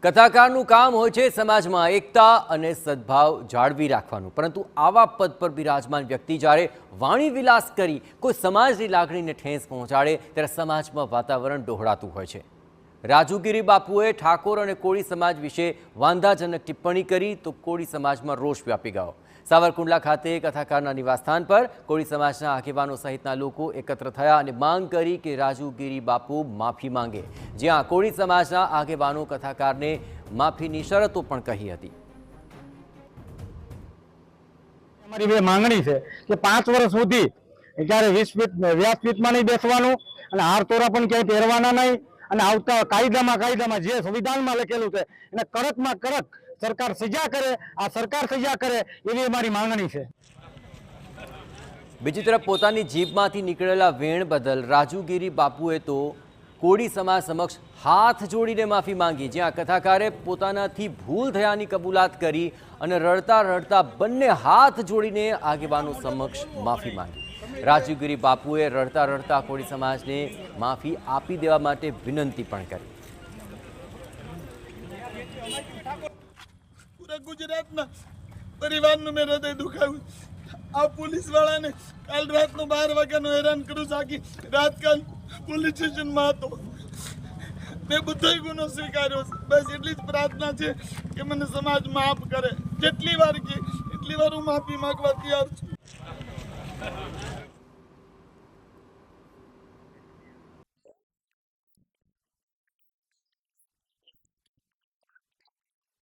કથાકારનું કામ હોય છે સમાજમાં એકતા અને સદભાવ જાળવી રાખવાનું, પરંતુ આવા પદ પર બિરાજમાન વ્યક્તિ જ્યારે વાણી વિલાસ કરી કોઈ સમાજની લાગણીને ઠેસ પહોંચાડે ત્યારે સમાજમાં વાતાવરણ ડહોળાતું હોય છે। રાજુગીરી બાપુએ ઠાકોર અને કોળી સમાજ વિશે વાંધાજનક ટિપ્પણી કરી તો કોળી સમાજમાં રોષ વ્યાપી ગયો। સાવરકુંડલા ખાતે કથાકારના નિવાસસ્થાન પર કોળી સમાજના આગેવાનો સહિતના લોકો એકત્ર થયા અને માંગ કરી કે રાજુગીરી બાપુ માફી માંગે, જ્યાં કોળી સમાજના આગેવાનો કથાકારને માફીની શરતો પણ કહી હતી। અમારી બે માંગણી છે કે 5 વર્ષ સુધી ક્યારે વ્યાસપીઠમાં નહીં બેસવાનું અને હાર તોરા પણ ક્યાંય પહેરવાના નહીં અને આવતા કાયદામાં જે સંવિધાનમાં લખેલું છે એને કડકમાં કડક સરકાર સજા કરે, આ સરકાર સજા કરે એવી અમારી માંગણી છે। બીજી તરફ પોતાની જીભમાંથી નીકળેલા વેણ બદલ રાજુગીરી બાપુએ તો કોળી સમાજ સમક્ષ હાથ જોડીને માફી માંગી, જ્યાં કથાકારે પોતાનાથી ભૂલ થયાની કબૂલાત કરી અને રડતા રડતા બંને હાથ જોડીને આગેવાનો સમક્ષ માફી માંગી। રાજુગીરી બાપુએ રડતા રડતા કોળી સમાજને માફી આપી દેવા માટે વિનંતી પણ કરી। पूरा गुजरात में परिवार नु मेरे हृदय दुखाव्યું। आ पुलिस वाला ने काल रात नो 12 वाग्या नो हैरान करू साकी रात काल पुलिस स्टेशन में હતો। मैं બધોય ગુનો સ્વીકાર્યો છે। બસ એટલી જ પ્રાર્થના છે કે મને સમાજ માફ કરે। જેટલી વાર કે એટલી વાર હું માફી માંગવા તૈયાર છું।